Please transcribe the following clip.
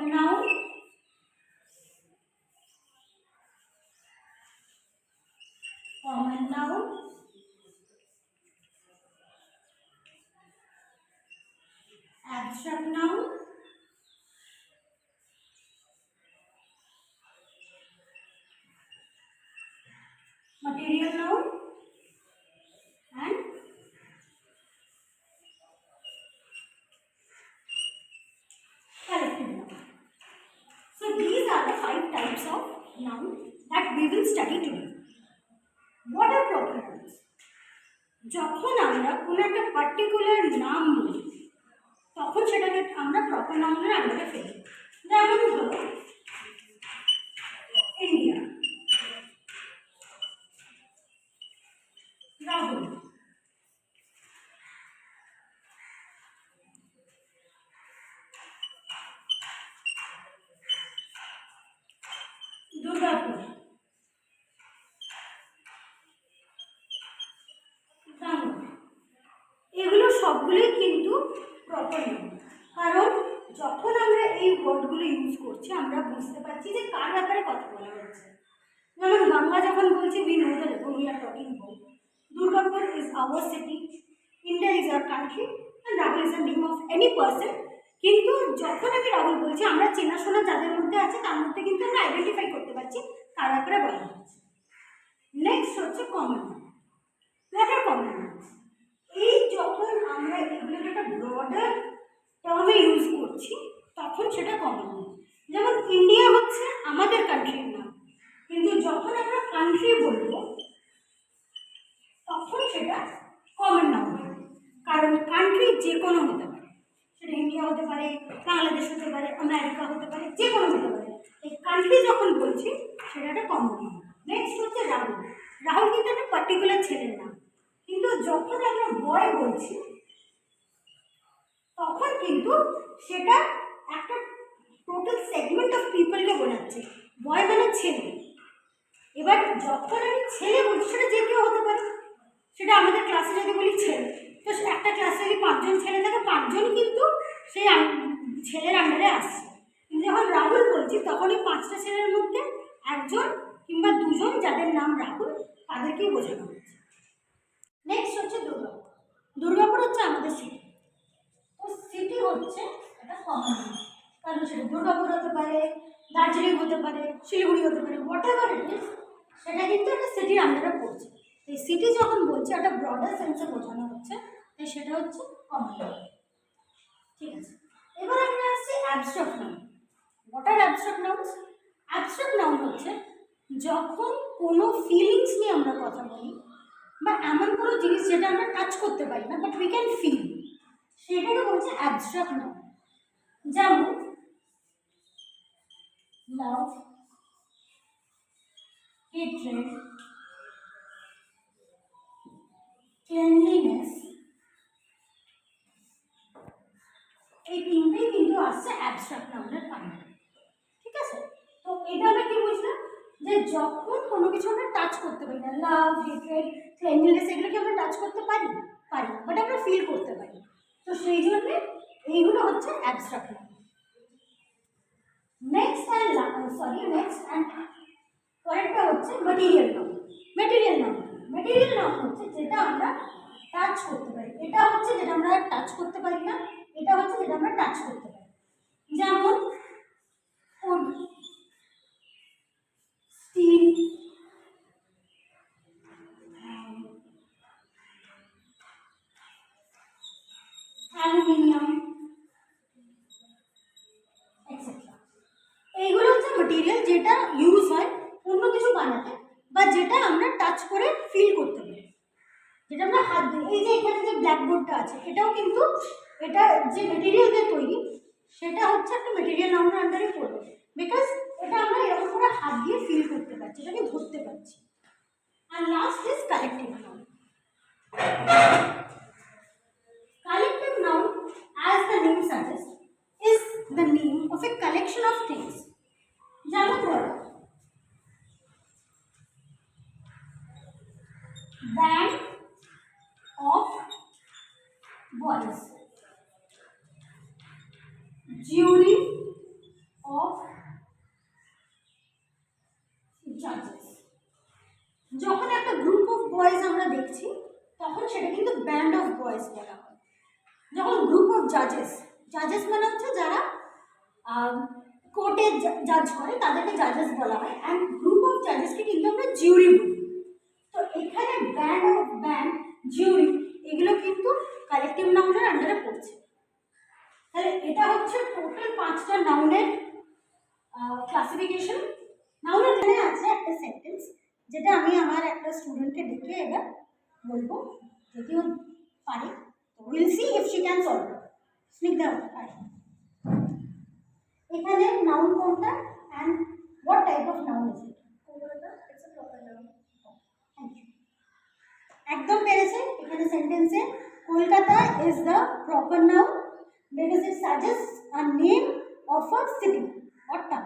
proper noun, common noun, abstract noun, material noun, and collective noun. So these are the 5 types of noun that we will study today. What are proper nouns? যখন আমরা কোনো একটা particular নাম বলি তখন সেটাকে আমরা proper নাউনের আন্ডারে ফেলি। যেমন ধরো ইন্ডিয়া, রাহুল, দুর্গাপুর, এগুলো সবগুলোই কিন্তু প্রপার নাউন। কারণ যখন আমরা এই ওয়ার্ডগুলো ইউজ করছি আমরা বুঝতে পারছি যে কার ব্যাপারে কথা বলা হচ্ছে। যেমন গঙ্গা যখন বলছি we know the river we are talking about, Durgapur is our city, India is our country, and Rahul is the name of any person. কিন্তু যখন আমি রাহুল বলছি আমরা চেনাশোনা যাদের মধ্যে আছে তার মধ্যে কিন্তু আমরা আইডেন্টিফাই করতে পারছি কার ব্যাপারে বলা হচ্ছে। নেক্সট হচ্ছে common noun. What are common nouns? এই যখন আমরা এগুলোকে একটা ব্রডার টার্মে ইউজ করছি তখন সেটা কমন নাউন। যেমন ইন্ডিয়া হচ্ছে আমাদের কান্ট্রির নাম, কিন্তু যখন আমরা কান্ট্রি বলবো তখন সেটা কমন নাউন হবে। কারণ কান্ট্রি যে কোনো হতে পারে, সেটা ইন্ডিয়া হতে পারে, বাংলাদেশ হতে পারে, আমেরিকা হতে পারে, যে কোনো হতে পারে। এই কান্ট্রি যখন বলছি সেটা একটা কমন নাউন। নেক্সট হচ্ছে রাহুল। রাহুল কিন্তু একটা পার্টিকুলার ছেলের নাম, কিন্তু যখন আমরা বয় বলছি তখন কিন্তু সেটা একটা টোটাল সেগমেন্ট অফ পিপলকে বোঝাচ্ছে। বয় মানে ছেলে। এবার যখন আমি ছেলে বলছি সেটা যে কেউ হতে পারে। সেটা আমাদের ক্লাসে যদি বলি ছেলে, তো একটা ক্লাসে যদি 5 জন ছেলে থাকে 5 জন কিন্তু সেই ছেলের আন্ডারে আসছে। কিন্তু যখন রাহুল বলছি তখন এই 5টা ছেলের মধ্যে একজন কিংবা 2 জন যাদের নাম রাহুল তাদেরকেই বোঝানো হচ্ছে। নেক্সট হচ্ছে দুর্গাপুর। দুর্গাপুর হচ্ছে আমাদের সিটি। তো সিটি হচ্ছে একটা কমন নাউন, কারণ সেটা দুর্গাপুর হতে পারে, দার্জিলিং হতে পারে, শিলিগুড়ি হতে পারে, হোয়াট এভার ইট ইজ, সেটা কিন্তু একটা সিটির আন্ডারে পড়ছে। এই সিটি যখন বলছে একটা ব্রডার সেন্সে বোঝানো হচ্ছে, তাই সেটা হচ্ছে কমন নাউন। ঠিক আছে, এবার আমরা আসছি abstract noun. What are abstract nouns? Abstract noun হচ্ছে যখন কোনো ফিলিংস নিয়ে আমরা কথা বলি বা এমন কোনো জিনিস যেটা আমরা টাচ করতে পারি না বাট উই ক্যান ফিল, সেটাকে বলছে অ্যাবস্ট্রাক্ট নাউন। যেমন লাভ, হেট্রেড, ক্লেনলিনেস, এই তিনটেই কিন্তু আসছে অ্যাবস্ট্রাক্ট নাউনের আন্ডারে। ঠিক আছে, তো এটা আমরা কি বুঝলাম যে যখন কোনো কিছু আমরা টাচ করতে পারি না, লাভ, হেট্রেড, ক্লেনলিনেস এগুলোকে আমরা টাচ করতে পারি পারি বাট আমরা ফিল করতে পারি, তো সেই জন্য এইগুলো হচ্ছে অ্যাবস্ট্রাক্ট নাউন। নেক্সট অ্যান্ড পরেরটা হচ্ছে material noun. Material noun, material noun হচ্ছে যেটা আমরা টাচ করতে পারি। এটা হচ্ছে যেটা আমরা টাচ করতে পারি না, এটা হচ্ছে যেটা আমরা টাচ করতে পারি। যেমন উড, স্টিল, অ্যালুমিনিয়াম এক্সেট্রা। এইগুলো হচ্ছে ম্যাটেরিয়াল যেটা ইউজ হয় অন্য কিছু বানাতে বা যেটা আমরা টাচ করে ফিল করতে পারি, যেটা আমরা হাত দিই। এই যে এখানে যে ব্ল্যাকবোর্ডটা আছে এটাও কিন্তু এটা যে ম্যাটেরিয়াল দিয়ে তৈরি সেটা হচ্ছে একটা ম্যাটেরিয়াল নাউনের আন্ডারে পড়বে, বিকজ এটা আমরা এরকম করে হাত দিয়ে ফিল করতে পারছি, এটাকে ধরতে পারছি। আর last is collective noun. Collective noun, as the name suggests, is the name of a collection of things. যেমন ধরো band of boys, jury wise আমরা দেখছি তখন সেটা কিন্তু ব্যান্ড অফ বয়েজ বলা হয়। যখন গ্রুপ অফ জাজেস মানে হচ্ছে যারা কোর্টে জাজ করে তাদেরকে জাজেস বলা হয়, অ্যান্ড গ্রুপ অফ জাজেসকে কিন্তু আমরা জিউরি বলি। তো এখানে ব্যান্ড জিউরি এগুলো কিন্তু কালেকটিভ নাউনের আন্ডারে পড়ছে। তাহলে এটা হচ্ছে টোটাল 5টা নাউনের ক্লাসিফিকেশন। নাউনের এখানে আছে একটা সেন্টেন্স যেটা আমি আমার একটা স্টুডেন্টকে ডেকে এবার বলবো, যদিও পারি, will see if she can solve. Snigdha পারে এখানে নাউন কোনটা and what type of noun is it? একদম পেরেছে। এখানে সেন্টেন্সে Kolkata is the proper noun because it suggests a name of a city or town.